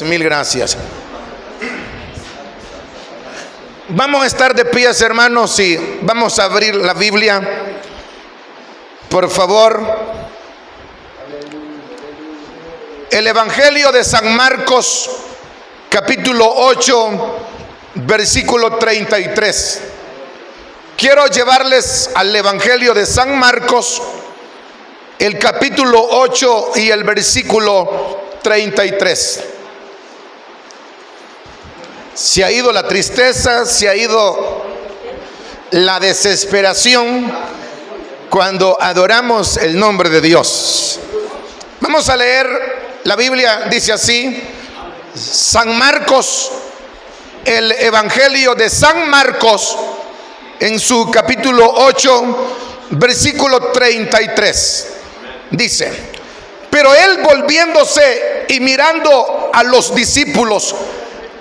Mil gracias. Vamos a estar de pie, hermanos, y vamos a abrir la Biblia, por favor. El Evangelio de San Marcos, capítulo 8, versículo 33. Quiero llevarles al Evangelio de San Marcos, el capítulo 8 y el versículo 33. Se ha ido la tristeza, se ha ido la desesperación cuando adoramos el nombre de Dios. Vamos a leer, la Biblia dice así, San Marcos, el Evangelio de San Marcos, en su capítulo 8, versículo 33, dice: pero él, volviéndose y mirando a los discípulos,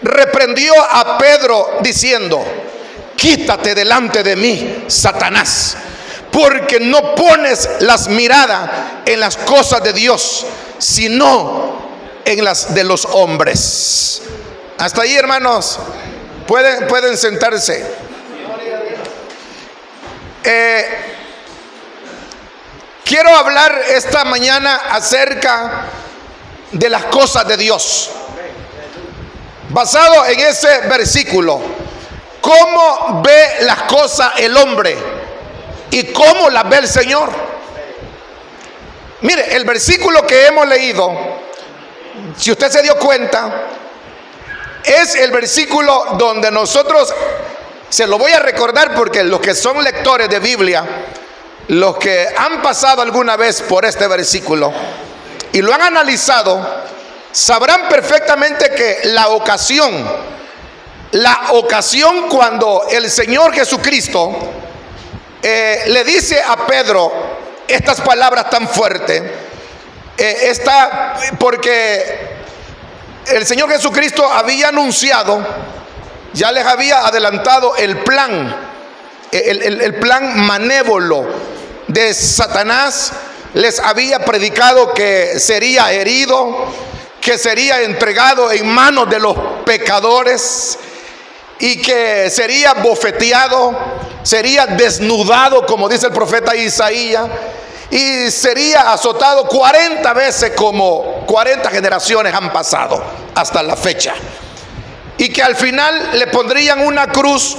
reprendió a Pedro diciendo: quítate delante de mí, Satanás, porque no pones las miradas en las cosas de Dios, sino en las de los hombres. Hasta ahí, hermanos. Pueden sentarse. Quiero hablar esta mañana acerca de las cosas de Dios, basado en ese versículo. ¿Cómo ve las cosas el hombre y cómo las ve el Señor? Mire, el versículo que hemos leído, si usted se dio cuenta, es el versículo donde nosotros, se lo voy a recordar porque los que son lectores de Biblia, los que han pasado alguna vez por este versículo y lo han analizado, sabrán perfectamente que la ocasión cuando el Señor Jesucristo le dice a Pedro estas palabras tan fuertes, está porque el Señor Jesucristo había anunciado, ya les había adelantado el plan malévolo de Satanás. Les había predicado que sería herido, que sería entregado en manos de los pecadores y que sería bofeteado, sería desnudado, como dice el profeta Isaías, y sería azotado 40 veces, como 40 generaciones han pasado hasta la fecha, y que al final le pondrían una cruz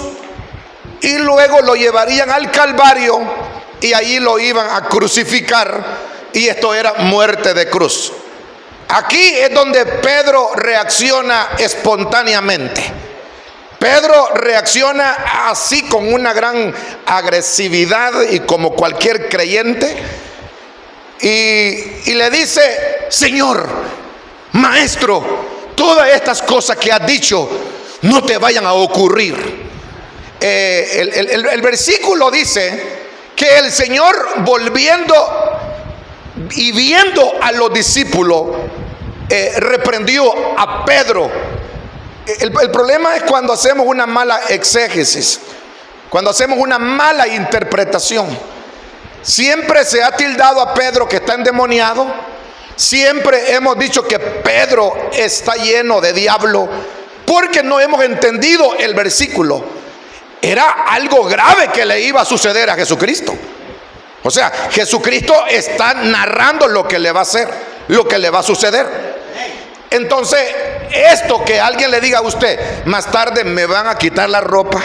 y luego lo llevarían al Calvario y allí lo iban a crucificar, y esto era muerte de cruz. Aquí es donde Pedro reacciona espontáneamente. Pedro reacciona así, con una gran agresividad y como cualquier creyente, y le dice: Señor, Maestro, todas estas cosas que has dicho no te vayan a ocurrir. El versículo dice que el Señor, volviendo y viendo a los discípulos, reprendió a Pedro. El problema es cuando hacemos una mala exégesis, cuando hacemos una mala interpretación. Siempre se ha tildado a Pedro que está endemoniado. Siempre hemos dicho que Pedro está lleno de diablo, porque no hemos entendido el versículo. Era algo grave que le iba a suceder a Jesucristo. O sea, Jesucristo está narrando lo que le va a hacer, lo que le va a suceder. Entonces, esto que alguien le diga a usted: más tarde me van a quitar la ropa,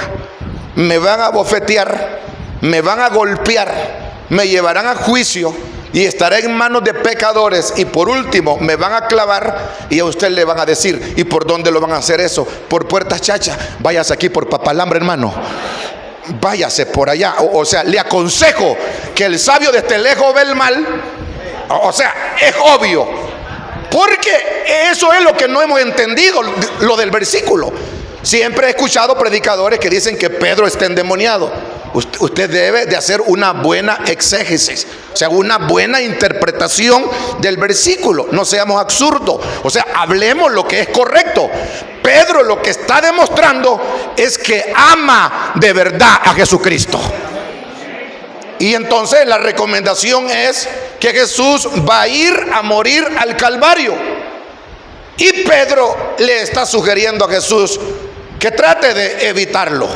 me van a bofetear, me van a golpear, me llevarán a juicio y estaré en manos de pecadores, y por último me van a clavar, y a usted le van a decir: ¿y por dónde lo van a hacer eso? Por puertas chachas. Váyase aquí por Papalambre, hermano. Váyase por allá. O sea, le aconsejo que el sabio desde lejos ve el mal. O sea, es obvio, porque eso es lo que no hemos entendido, lo del versículo. Siempre he escuchado predicadores que dicen que Pedro está endemoniado. Usted debe de hacer una buena exégesis, o sea, una buena interpretación del versículo. No seamos absurdos, o sea, hablemos lo que es correcto. Pedro lo que está demostrando es que ama de verdad a Jesucristo. Y entonces la recomendación es que Jesús va a ir a morir al Calvario. Y Pedro le está sugiriendo a Jesús que trate de evitarlo.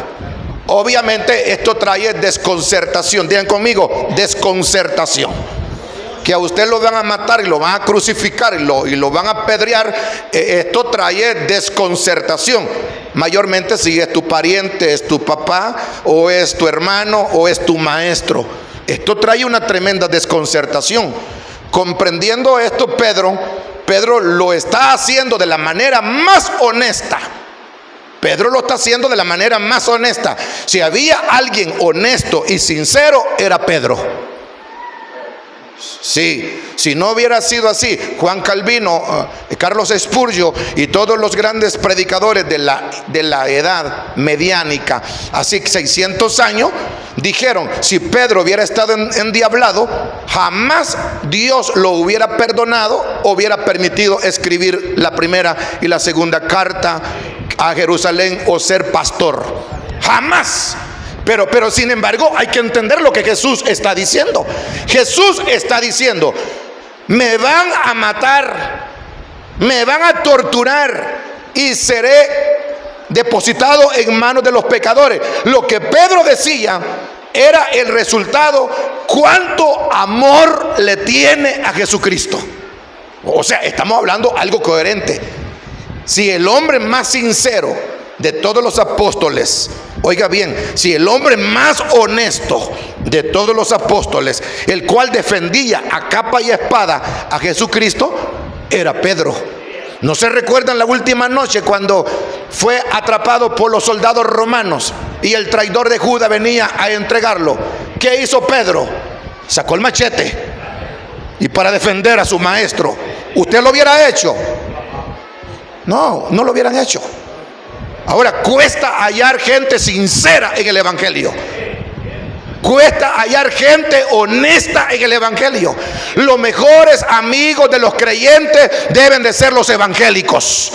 Obviamente esto trae desconcertación. Digan conmigo, desconcertación. Que a usted lo van a matar y lo van a crucificar y lo van a apedrear. Esto trae desconcertación. Mayormente si es tu pariente, es tu papá, o es tu hermano, o es tu maestro. Esto trae una tremenda desconcertación. Comprendiendo esto, Pedro lo está haciendo de la manera más honesta. Pedro lo está haciendo de la manera más honesta. Si había alguien honesto y sincero, era Pedro. Sí, si no hubiera sido así, Juan Calvino, Carlos Spurgeon y todos los grandes predicadores de la edad mediánica, así 600 años, dijeron, si Pedro hubiera estado endiablado, jamás Dios lo hubiera perdonado o hubiera permitido escribir la primera y la segunda carta a Jerusalén o ser pastor. Jamás. Pero sin embargo hay que entender lo que Jesús está diciendo. Jesús está diciendo, me van a matar, me van a torturar y seré depositado en manos de los pecadores. Lo que Pedro decía era el resultado, cuánto amor le tiene a Jesucristo. O sea, estamos hablando algo coherente. Si el hombre más sincero de todos los apóstoles, oiga bien, si el hombre más honesto de todos los apóstoles, el cual defendía a capa y espada a Jesucristo, era Pedro. ¿No se recuerdan la última noche cuando fue atrapado por los soldados romanos y el traidor de Judas venía a entregarlo? ¿Qué hizo Pedro? Sacó el machete y para defender a su maestro. ¿Usted lo hubiera hecho? No lo hubieran hecho. Ahora, cuesta hallar gente sincera en el evangelio. Cuesta hallar gente honesta en el evangelio. Los mejores amigos de los creyentes deben de ser los evangélicos.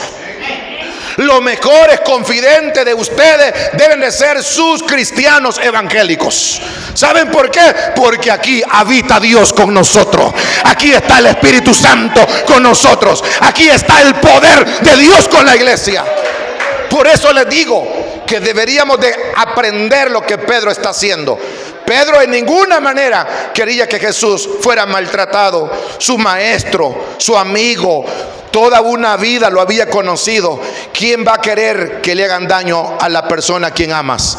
Los mejores confidentes de ustedes deben de ser sus cristianos evangélicos. ¿Saben por qué? Porque aquí habita Dios con nosotros. Aquí está el Espíritu Santo con nosotros. Aquí está el poder de Dios con la iglesia. Por eso les digo que deberíamos de aprender lo que Pedro está haciendo. Pedro en ninguna manera quería que Jesús fuera maltratado. Su maestro, su amigo, toda una vida lo había conocido. ¿Quién va a querer que le hagan daño a la persona a quien amas?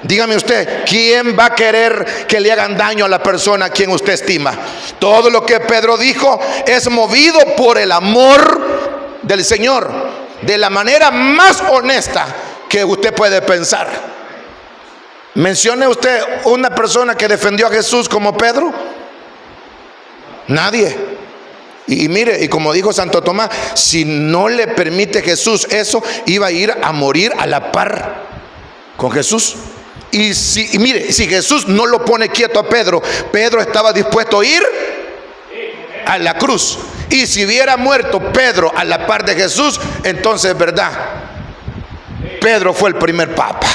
Dígame usted, ¿quién va a querer que le hagan daño a la persona a quien usted estima? Todo lo que Pedro dijo es movido por el amor del Señor, de la manera más honesta que usted puede pensar. Mencione usted una persona que defendió a Jesús como Pedro. Nadie. Y mire, y como dijo Santo Tomás, si no le permite Jesús eso, iba a ir a morir a la par con Jesús. Y mire, si Jesús no lo pone quieto a Pedro, Pedro estaba dispuesto a ir a la cruz. Y si hubiera muerto Pedro a la par de Jesús, entonces, ¿verdad? Pedro fue el primer papa.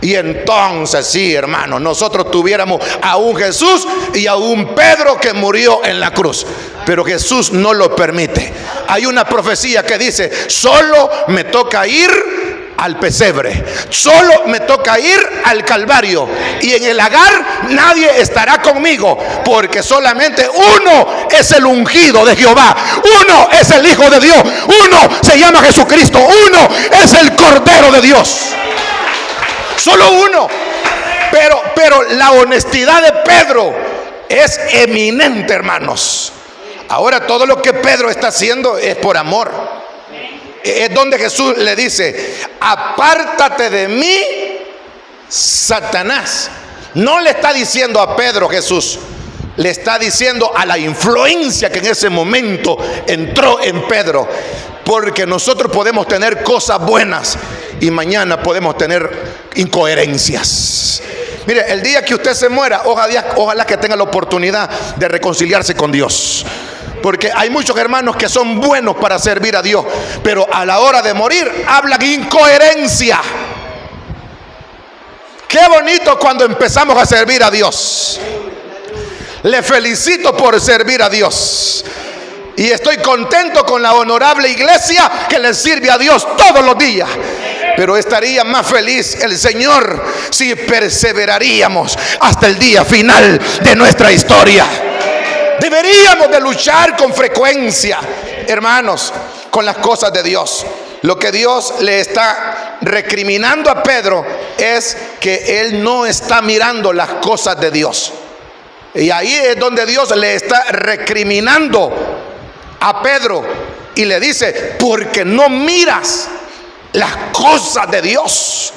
Y entonces, sí, hermano, nosotros tuviéramos a un Jesús y a un Pedro que murió en la cruz. Pero Jesús no lo permite. Hay una profecía que dice, solo me toca ir al pesebre, solo me toca ir al Calvario, y en el lagar nadie estará conmigo, porque solamente uno es el ungido de Jehová, uno es el Hijo de Dios, uno se llama Jesucristo, uno es el Cordero de Dios, solo uno. Pero la honestidad de Pedro es eminente, hermanos. Ahora, todo lo que Pedro está haciendo es por amor. Es donde Jesús le dice, apártate de mí, Satanás. No le está diciendo a Pedro Jesús, le está diciendo a la influencia que en ese momento entró en Pedro. Porque nosotros podemos tener cosas buenas y mañana podemos tener incoherencias. Mire, el día que usted se muera, ojalá que tenga la oportunidad de reconciliarse con Dios. Porque hay muchos hermanos que son buenos para servir a Dios, pero a la hora de morir hablan incoherencia. Qué bonito cuando empezamos a servir a Dios. Le felicito por servir a Dios. Y estoy contento con la honorable iglesia que le sirve a Dios todos los días. Pero estaría más feliz el Señor si perseveraríamos hasta el día final de nuestra historia. Deberíamos de luchar con frecuencia, hermanos, con las cosas de Dios. Lo que Dios le está recriminando a Pedro es que él no está mirando las cosas de Dios. Y ahí es donde Dios le está recriminando a Pedro y le dice: porque no miras las cosas de Dios.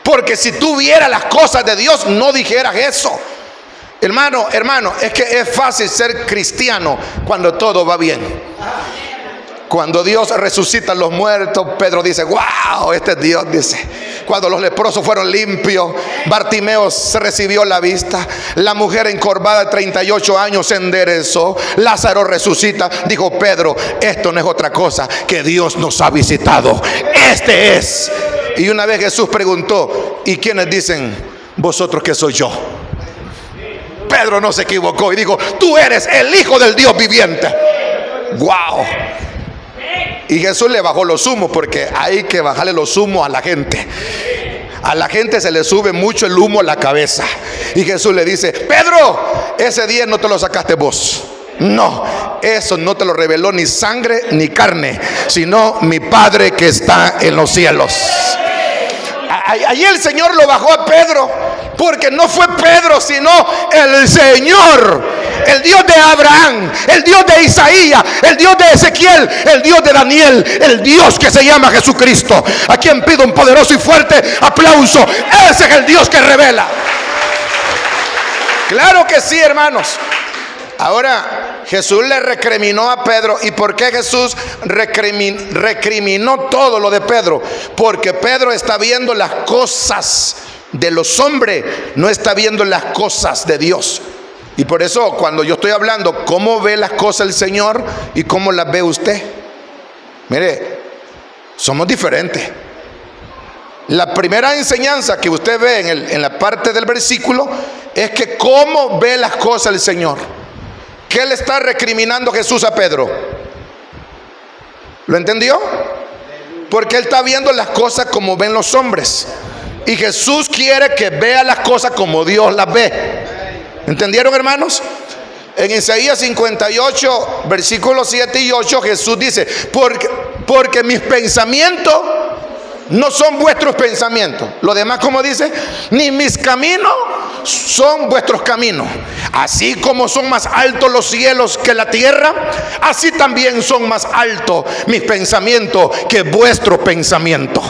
Porque si tú vieras las cosas de Dios, no dijeras eso. Hermano, es que es fácil ser cristiano cuando todo va bien. Cuando Dios resucita a los muertos, Pedro dice: wow, este es Dios, dice. Cuando los leprosos fueron limpios, Bartimeo se recibió la vista, la mujer encorvada de 38 años se enderezó, Lázaro resucita. Dijo Pedro: esto no es otra cosa que Dios nos ha visitado. Este es. Y una vez Jesús preguntó: ¿y quiénes dicen vosotros que soy yo? Pedro no se equivocó y dijo: tú eres el Hijo del Dios viviente. Wow. Y Jesús le bajó los humos, porque hay que bajarle los humos a la gente. A la gente se le sube mucho el humo a la cabeza. Y Jesús le dice: Pedro, ese día no te lo sacaste vos. No, eso no te lo reveló ni sangre ni carne, sino mi Padre que está en los cielos. Allí el Señor lo bajó a Pedro, porque no fue Pedro, sino el Señor, el Dios de Abraham, el Dios de Isaías, el Dios de Ezequiel, el Dios de Daniel, el Dios que se llama Jesucristo, a quien pido un poderoso y fuerte aplauso. Ese es el Dios que revela. Claro que sí, hermanos. Ahora, Jesús le recriminó a Pedro. ¿Y por qué Jesús recriminó todo lo de Pedro? Porque Pedro está viendo las cosas de los hombres, no está viendo las cosas de Dios. Y por eso cuando yo estoy hablando cómo ve las cosas el Señor y cómo las ve usted, mire, somos diferentes. La primera enseñanza que usted ve en la parte del versículo es que cómo ve las cosas el Señor. ¿Qué le está recriminando Jesús a Pedro? ¿Lo entendió? Porque él está viendo las cosas como ven los hombres, y Jesús quiere que vea las cosas como Dios las ve. ¿Entendieron, hermanos? En Isaías 58, versículos 7 y 8, Jesús dice: porque mis pensamientos no son vuestros pensamientos. Lo demás, como dice, ni mis caminos son vuestros caminos. Así como son más altos los cielos que la tierra, así también son más altos mis pensamientos que vuestros pensamientos.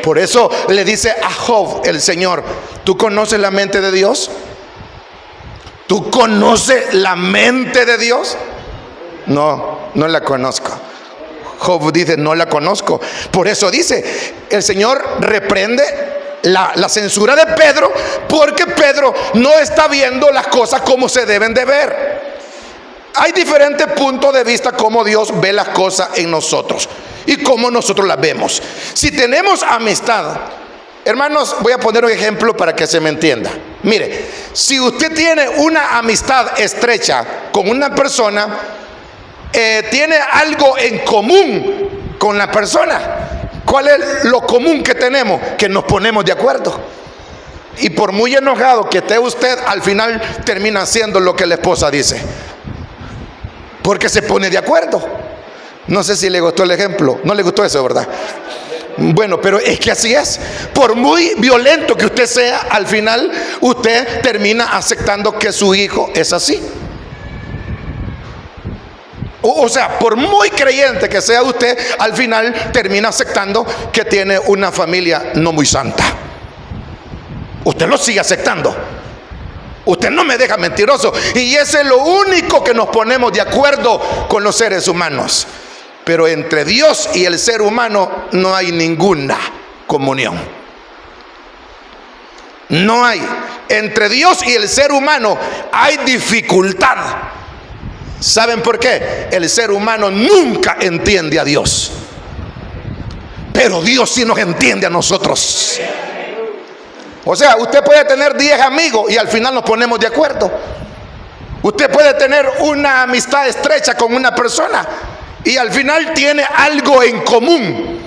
Por eso le dice a Job el Señor: ¿tú conoces la mente de Dios? ¿Tú conoces la mente de Dios? No, no la conozco. Job dice: no la conozco. Por eso dice, el Señor reprende la censura de Pedro, porque Pedro no está viendo las cosas como se deben de ver. Hay diferentes puntos de vista cómo Dios ve las cosas en nosotros y cómo nosotros las vemos. Si tenemos amistad, hermanos, voy a poner un ejemplo para que se me entienda. Mire, si usted tiene una amistad estrecha con una persona, tiene algo en común con la persona. ¿Cuál es lo común que tenemos? Que nos ponemos de acuerdo. Y por muy enojado que esté usted, al final termina haciendo lo que la esposa dice, porque se pone de acuerdo. No sé si le gustó el ejemplo. No le gustó eso, ¿verdad? Bueno, pero es que así es. Por muy violento que usted sea, al final usted termina aceptando que su hijo es así. O sea, por muy creyente que sea usted, al final termina aceptando que tiene una familia no muy santa. Usted lo sigue aceptando. Usted no me deja mentiroso. Y ese es lo único que nos ponemos de acuerdo con los seres humanos. Pero entre Dios y el ser humano no hay ninguna comunión. No hay. Entre Dios y el ser humano hay dificultad. ¿Saben por qué? El ser humano nunca entiende a Dios, pero Dios sí nos entiende a nosotros. O sea, usted puede tener 10 amigos y al final nos ponemos de acuerdo. Usted puede tener una amistad estrecha con una persona y al final tiene algo en común.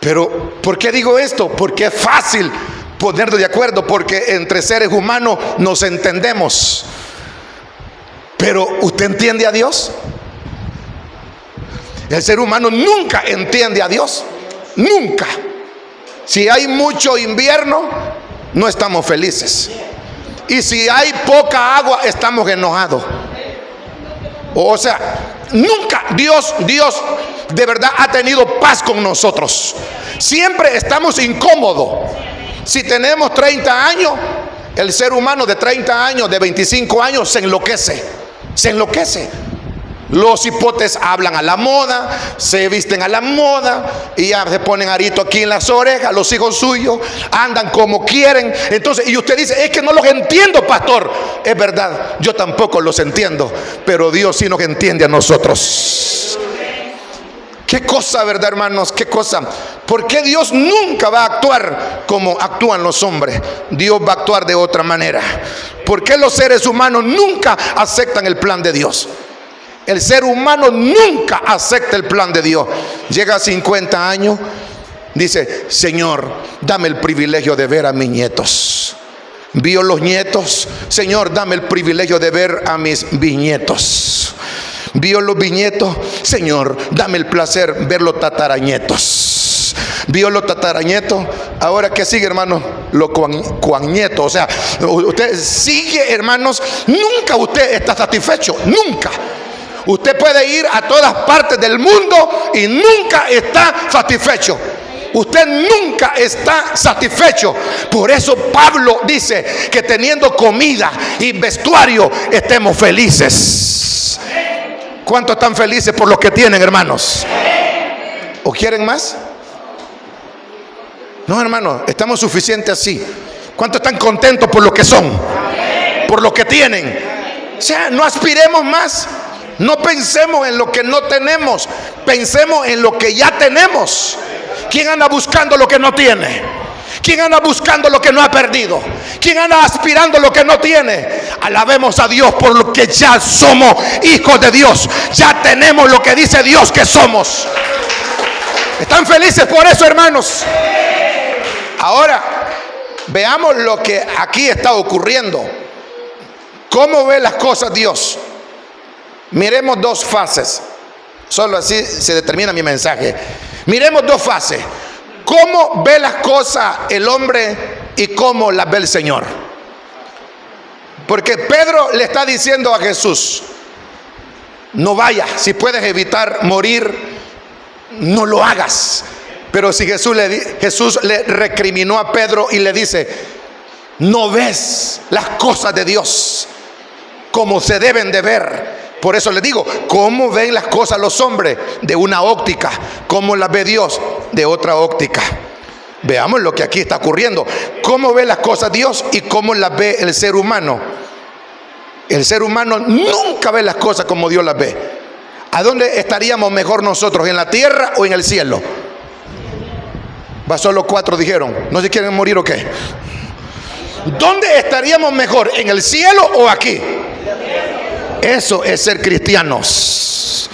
Pero ¿por qué digo esto? Porque es fácil ponernos de acuerdo, porque entre seres humanos nos entendemos. Pero ¿usted entiende a Dios? El ser humano nunca entiende a Dios. Nunca. Si hay mucho invierno, no estamos felices. Y si hay poca agua, estamos enojados. O sea, nunca Dios de verdad ha tenido paz con nosotros. Siempre estamos incómodos. Si tenemos 30 años, el ser humano de 30 años, de 25 años, se enloquece. Se enloquece. Los hipotes hablan a la moda, se visten a la moda y ya se ponen arito aquí en las orejas. Los hijos suyos andan como quieren. Entonces, y usted dice, es que no los entiendo, pastor. Es verdad, yo tampoco los entiendo, pero Dios sí nos entiende a nosotros. Qué cosa, ¿verdad, hermanos? Qué cosa. ¿Por qué Dios nunca va a actuar como actúan los hombres? Dios va a actuar de otra manera. ¿Por qué los seres humanos nunca aceptan el plan de Dios? El ser humano nunca acepta el plan de Dios. Llega a 50 años, dice, Señor, dame el privilegio de ver a mis nietos. Vio los nietos, Señor, dame el privilegio de ver a mis bisnietos. Vio los bisnietos, Señor, dame el placer ver los tataranietos. Vio los tataranietos, ahora que sigue, hermano, los cuannietos. O sea, usted sigue, hermanos, nunca usted está satisfecho, nunca. Usted puede ir a todas partes del mundo y nunca está satisfecho. Usted nunca está satisfecho. Por eso Pablo dice que teniendo comida y vestuario estemos felices. ¿Cuántos están felices por lo que tienen, hermanos? ¿O quieren más? No, hermanos, estamos suficientes así. ¿Cuántos están contentos por lo que son? Por lo que tienen. O sea, no aspiremos más. No pensemos en lo que no tenemos, pensemos en lo que ya tenemos. ¿Quién anda buscando lo que no tiene? ¿Quién anda buscando lo que no ha perdido? ¿Quién anda aspirando lo que no tiene? Alabemos a Dios por lo que ya somos hijos de Dios. Ya tenemos lo que dice Dios que somos. ¿Están felices por eso, hermanos? Ahora, veamos lo que aquí está ocurriendo. ¿Cómo ve las cosas Dios? Miremos dos fases. Solo así se determina mi mensaje. Miremos dos fases. ¿Cómo ve las cosas el hombre y cómo las ve el Señor? Porque Pedro le está diciendo a Jesús, no vayas, si puedes evitar morir, no lo hagas. Pero si Jesús le recriminó a Pedro y le dice, no ves las cosas de Dios como se deben de ver. Por eso le digo, ¿cómo ven las cosas los hombres? De una óptica. ¿Cómo las ve Dios? De otra óptica. Veamos lo que aquí está ocurriendo. ¿Cómo ve las cosas Dios y cómo las ve el ser humano? El ser humano nunca ve las cosas como Dios las ve. ¿A dónde estaríamos mejor nosotros? ¿En la tierra o en el cielo? Solo 4 dijeron. ¿No se quieren morir o qué? ¿Dónde estaríamos mejor? ¿En el cielo o aquí? Eso es ser cristianos.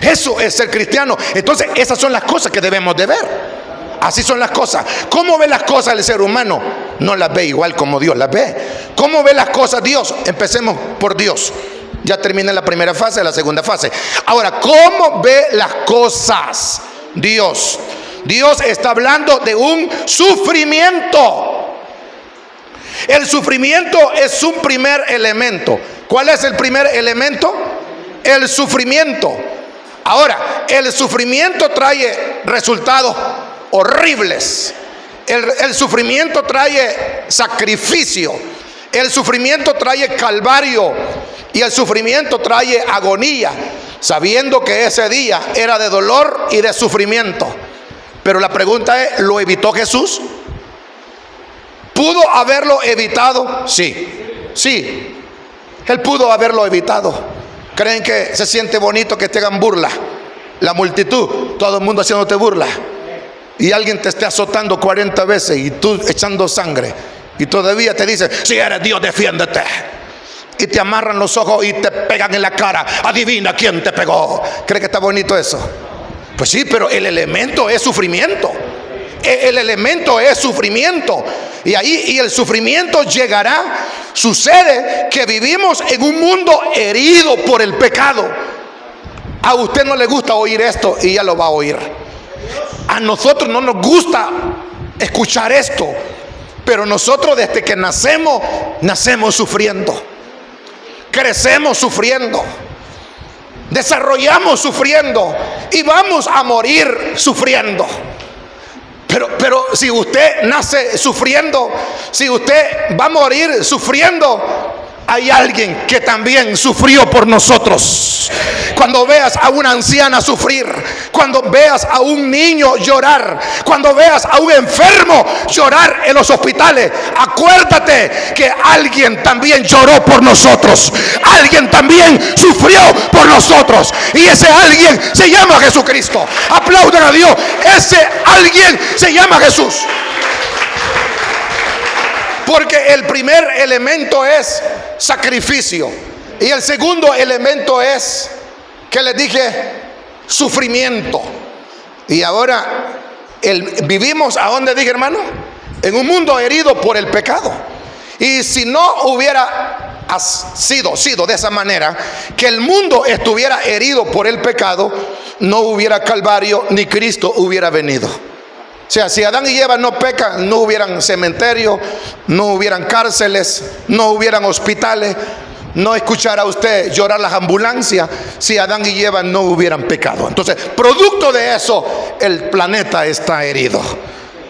Eso es ser cristiano. Entonces esas son las cosas que debemos de ver. Así son las cosas. ¿Cómo ve las cosas el ser humano? No las ve igual como Dios las ve. ¿Cómo ve las cosas Dios? Empecemos por Dios. Ya terminé la primera fase, la segunda fase. Ahora, ¿cómo ve las cosas Dios? Dios está hablando de un sufrimiento. El sufrimiento es un primer elemento. ¿Cuál es el primer elemento? El sufrimiento. Ahora, el sufrimiento trae resultados horribles. El sufrimiento trae sacrificio. El sufrimiento trae calvario. Y el sufrimiento trae agonía, sabiendo que ese día era de dolor y de sufrimiento. Pero la pregunta es, ¿lo evitó Jesús? ¿Pudo haberlo evitado? Sí, sí. Él pudo haberlo evitado. ¿Creen que se siente bonito que te hagan burla? La multitud, todo el mundo haciéndote burla. Y alguien te esté azotando 40 veces y tú echando sangre. Y todavía te dice, si eres Dios, defiéndete. y te amarran los ojos y te pegan en la cara. Adivina quién te pegó. ¿Cree que está bonito eso? Pues sí, pero el elemento es sufrimiento. El elemento es sufrimiento. Y el sufrimiento llegará. Sucede que vivimos en un mundo herido por el pecado. A usted no le gusta oír esto y ya lo va a oír. A nosotros no nos gusta escuchar esto, pero nosotros desde que nacemos sufriendo, crecemos sufriendo, desarrollamos sufriendo y vamos a morir sufriendo. Pero si usted nace sufriendo, si usted va a morir sufriendo, hay alguien que también sufrió por nosotros. Cuando veas a una anciana sufrir, cuando veas a un niño llorar, cuando veas a un enfermo llorar en los hospitales, acuérdate que alguien también lloró por nosotros. Alguien también sufrió por nosotros. Y ese alguien se llama Jesucristo. Aplaudan a Dios. Ese alguien se llama Jesús. Porque el primer elemento es sacrificio. Y el segundo elemento es, que les dije, sufrimiento. Y ahora vivimos, ¿a dónde dije, hermano? En un mundo herido por el pecado. Y si no hubiera sido de esa manera, que el mundo estuviera herido por el pecado, no hubiera Calvario ni Cristo hubiera venido. O sea, si Adán y Eva no pecan, no hubieran cementerios, no hubieran cárceles, no hubieran hospitales. No escuchará usted llorar las ambulancias si Adán y Eva no hubieran pecado. Entonces, producto de eso, el planeta está herido.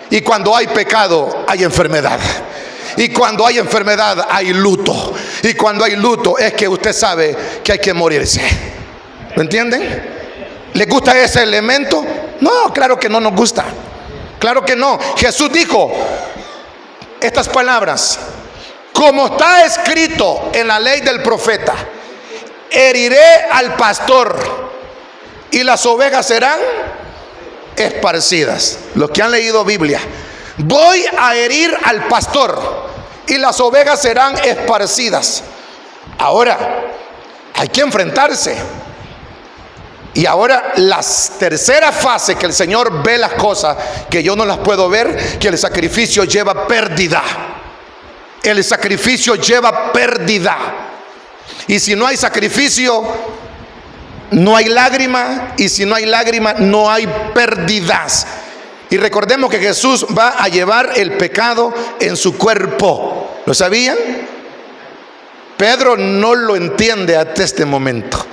Y cuando hay pecado, hay enfermedad. Y cuando hay enfermedad, hay luto. Y cuando hay luto, es que usted sabe que hay que morirse. ¿Me entienden? ¿Les gusta ese elemento? No, claro que no nos gusta. Claro que no. Jesús dijo estas palabras: como está escrito en la ley del profeta, heriré al pastor y las ovejas serán esparcidas. Los que han leído Biblia, voy a herir al pastor y las ovejas serán esparcidas. Ahora hay que enfrentarse. Y ahora la tercera fase, que el Señor ve las cosas que yo no las puedo ver, que el sacrificio lleva pérdida. El sacrificio lleva pérdida. Y si no hay sacrificio, no hay lágrima. Y si no hay lágrima, no hay pérdidas. Y recordemos que Jesús va a llevar el pecado en su cuerpo. ¿Lo sabían? Pedro no lo entiende hasta este momento.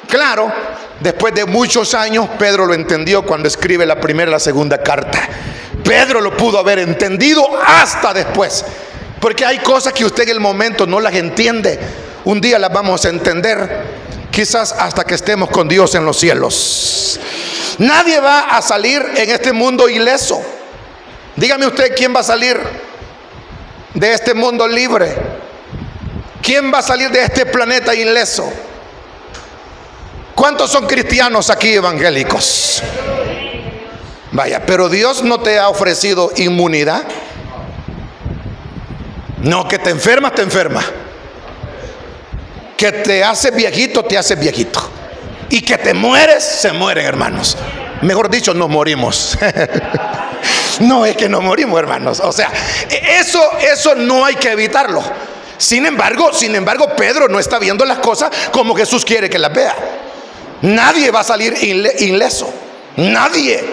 Claro, después de muchos años, Pedro lo entendió cuando escribe la primera y la segunda carta. Pedro lo pudo haber entendido hasta después. Porque hay cosas que usted en el momento no las entiende. Un día las vamos a entender, quizás hasta que estemos con Dios en los cielos. Nadie va a salir en este mundo ileso. Dígame usted, ¿quién va a salir de este mundo libre? ¿Quién va a salir de este planeta ileso? ¿Cuántos son cristianos aquí evangélicos? Vaya, pero Dios no te ha ofrecido inmunidad. No, que te enfermas, te enferma. Que te haces viejito, te haces viejito. Y que te mueres, se mueren, hermanos. Mejor dicho, nos morimos. No, es que nos morimos, hermanos. O sea, eso no hay que evitarlo. Sin embargo, Pedro no está viendo las cosas como Jesús quiere que las vea. Nadie va a salir ileso. Nadie.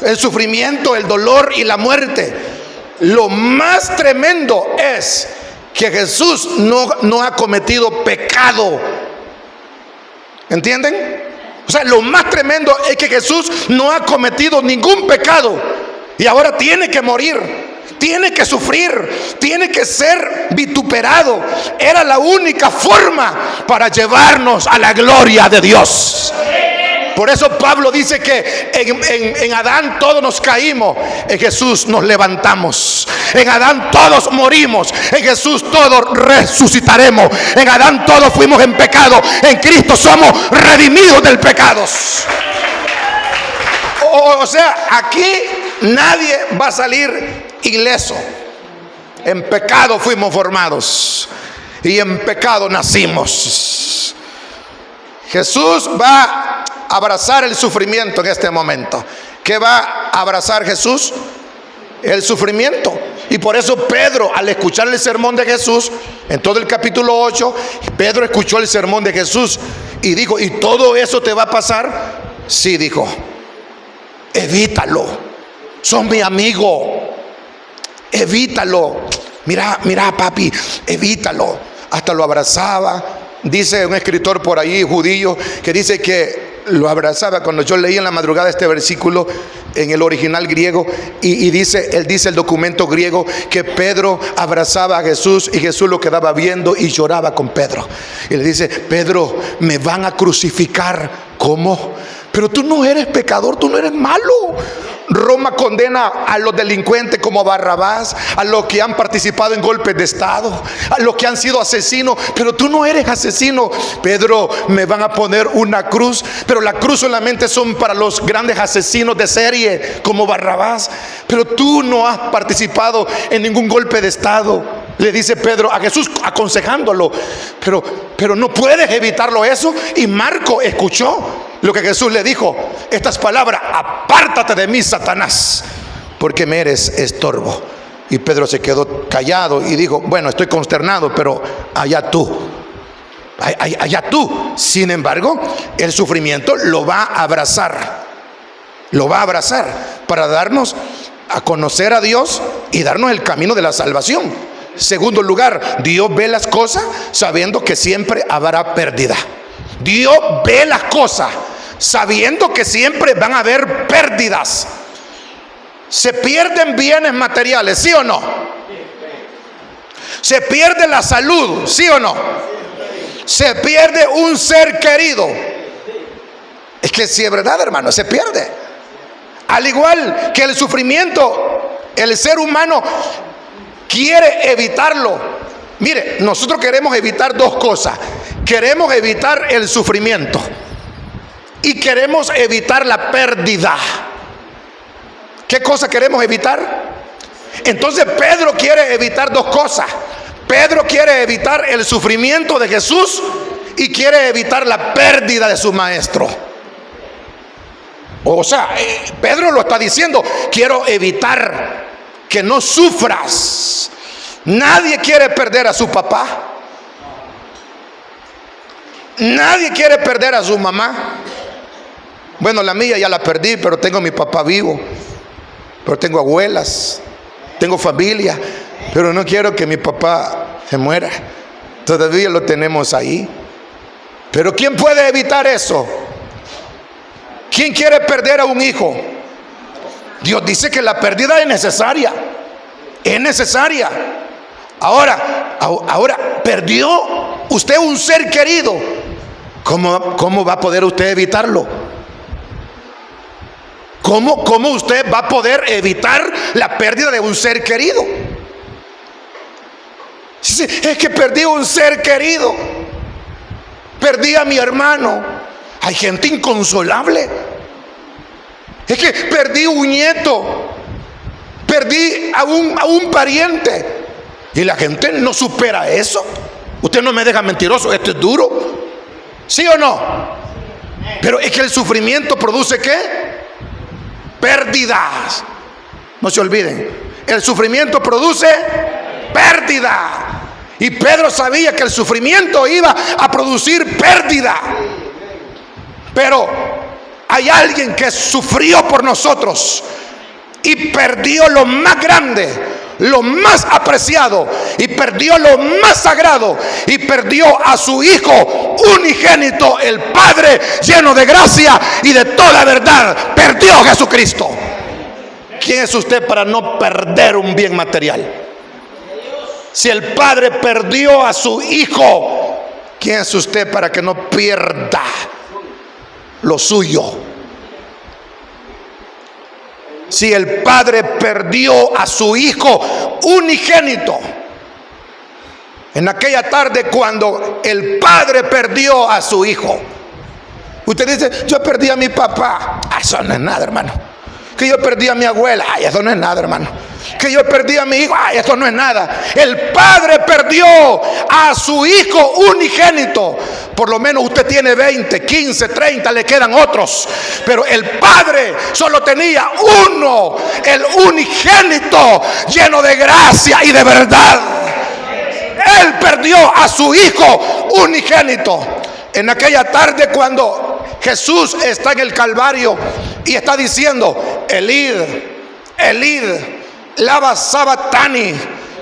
El sufrimiento, el dolor y la muerte. Lo más tremendo es que Jesús no ha cometido pecado. ¿Entienden? O sea, lo más tremendo es que Jesús no ha cometido ningún pecado. Y ahora tiene que morir, tiene que sufrir, tiene que ser vituperado. Era la única forma para llevarnos a la gloria de Dios. Por eso Pablo dice que en Adán todos nos caímos, en Jesús nos levantamos. En Adán todos morimos, en Jesús todos resucitaremos. En Adán todos fuimos en pecado, en Cristo somos redimidos del pecado. O sea, aquí nadie va a salir ileso. En pecado fuimos formados. y en pecado nacimos. Jesús va a abrazar el sufrimiento en este momento. ¿Qué va a abrazar Jesús? El sufrimiento. Y por eso Pedro, al escuchar el sermón de Jesús, en todo el capítulo 8, Pedro escuchó el sermón de Jesús y dijo: ¿y todo eso te va a pasar? Sí, dijo, evítalo. Son mi amigo. Evítalo. Mira, papi, evítalo. Hasta lo abrazaba. Dice un escritor por ahí, judío, que dice que lo abrazaba. Cuando yo leí en la madrugada este versículo en el original griego, y dice el documento griego, que Pedro abrazaba a Jesús y Jesús lo quedaba viendo y lloraba con Pedro. Y le dice: Pedro, me van a crucificar. ¿Cómo? Pero tú no eres pecador, tú no eres malo. Roma condena a los delincuentes como Barrabás, a los que han participado en golpes de estado, a los que han sido asesinos, pero tú no eres asesino. Pedro, me van a poner una cruz, pero la cruz solamente son para los grandes asesinos de serie como Barrabás, pero tú no has participado en ningún golpe de estado. Le dice Pedro a Jesús, aconsejándolo, pero no puedes evitarlo eso. Y Marco escuchó lo que Jesús le dijo, estas palabras: apártate de mí, Satanás, porque me eres estorbo. Y Pedro se quedó callado y dijo: bueno, estoy consternado, pero allá tú. Allá tú. Sin embargo, el sufrimiento lo va a abrazar. Lo va a abrazar para darnos a conocer a Dios y darnos el camino de la salvación. Segundo lugar, Dios ve las cosas sabiendo que siempre habrá pérdida. Dios ve las cosas sabiendo que siempre van a haber pérdidas. Se pierden bienes materiales, ¿sí o no? Se pierde la salud, ¿sí o no? Se pierde un ser querido. Es que si es verdad, hermano, se pierde. Al igual que el sufrimiento, el ser humano quiere evitarlo. Mire, nosotros queremos evitar dos cosas. Queremos evitar el sufrimiento y queremos evitar la pérdida. ¿Qué cosa queremos evitar? Entonces Pedro quiere evitar dos cosas. Pedro quiere evitar el sufrimiento de Jesús y quiere evitar la pérdida de su maestro. O sea, Pedro lo está diciendo: quiero evitar que no sufras. Nadie quiere perder a su papá. Nadie quiere perder a su mamá. Bueno, la mía ya la perdí, pero tengo a mi papá vivo. Pero tengo abuelas, tengo familia, pero no quiero que mi papá se muera. Todavía lo tenemos ahí. Pero ¿quién puede evitar eso? ¿Quién quiere perder a un hijo? Dios dice que la pérdida es necesaria. Es necesaria. Ahora perdió usted un ser querido. ¿Cómo va a poder usted evitarlo? ¿Cómo usted va a poder evitar la pérdida de un ser querido? Es que perdí un ser querido. Perdí a mi hermano. Hay gente inconsolable. Es que perdí un nieto. Perdí a un pariente. Y la gente no supera eso. Usted no me deja mentiroso. Esto es duro. ¿Sí o no? Pero es que el sufrimiento produce ¿qué? Pérdidas. No se olviden, el sufrimiento produce pérdida. Y Pedro sabía que el sufrimiento iba a producir pérdida. Pero hay alguien que sufrió por nosotros y perdió lo más grande, lo más apreciado, y perdió lo más sagrado, y perdió a su Hijo unigénito, el Padre lleno de gracia y de toda verdad. Perdió a Jesucristo. ¿Quién es usted para no perder un bien material? Si el Padre perdió a su Hijo, ¿quién es usted para que no pierda lo suyo? Si el Padre perdió a su Hijo unigénito, en aquella tarde cuando el Padre perdió a su Hijo, usted dice: yo perdí a mi papá. Eso no es nada, hermano. Que yo perdí a mi abuela. Eso no es nada, hermano. que yo perdí a mi hijo. Esto no es nada. El padre perdió a su hijo unigénito. Por lo menos usted tiene 20, 15, 30, le quedan otros. Pero el padre solo tenía uno, el unigénito, lleno de gracia y de verdad. Él perdió a su hijo unigénito. En aquella tarde, cuando Jesús está en el Calvario y está diciendo: Elid, Elid, lama sabactani,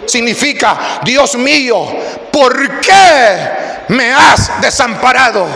significa: Dios mío, ¿por qué me has desamparado?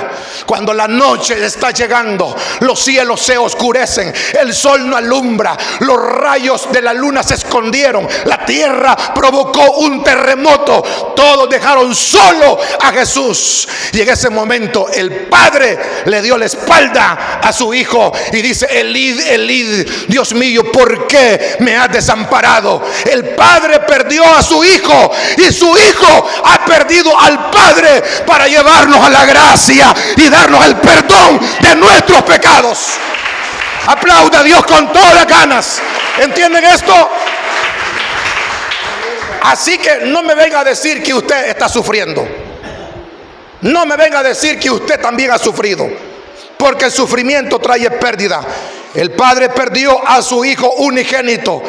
Cuando la noche está llegando, los cielos se oscurecen, el sol no alumbra, los rayos de la luna se escondieron, la tierra provocó un terremoto, todos dejaron solo a Jesús. Y en ese momento el padre le dio la espalda a su hijo y dice: Elid, Elid, Dios mío, ¿por qué me has desamparado? El padre perdió a su hijo y su hijo ha perdido al padre para llevarnos a la gracia y darnos el perdón de nuestros pecados. Aplauda a Dios con todas las ganas. ¿Entienden esto? Así que no me venga a decir que usted está sufriendo. No me venga a decir que usted también ha sufrido, porque el sufrimiento trae pérdida. El padre perdió a su hijo unigénito.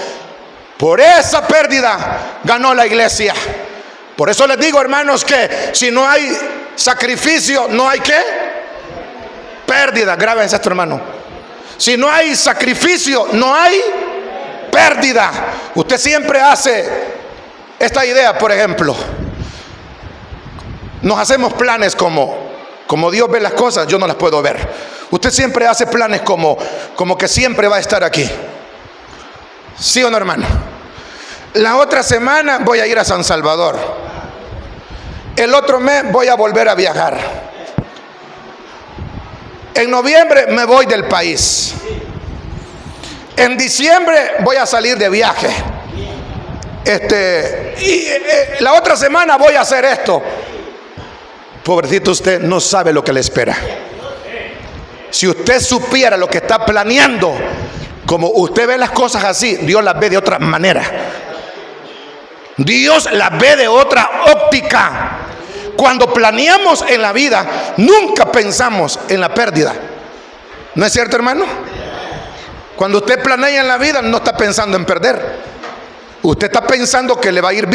Por esa pérdida ganó la iglesia. Por eso les digo, hermanos, que si no hay sacrificio, no hay ¿qué? Pérdida. Grábense esto, hermano. Si no hay sacrificio, no hay pérdida. Usted siempre hace esta idea, por ejemplo. Nos hacemos planes como Dios ve las cosas, yo no las puedo ver. Usted siempre hace planes como que siempre va a estar aquí. ¿Sí o no, hermano? La otra semana voy a ir a San Salvador. El otro mes voy a volver a viajar. En noviembre me voy del país. En diciembre voy a salir de viaje. La otra semana voy a hacer esto. Pobrecito, usted no sabe lo que le espera. Si usted supiera lo que está planeando, como usted ve las cosas así, Dios las ve de otra manera. Dios las ve de otra óptica. Cuando planeamos en la vida, nunca pensamos en la pérdida. ¿No es cierto, hermano? Cuando usted planea en la vida, no está pensando en perder. Usted está pensando que le va a ir bien.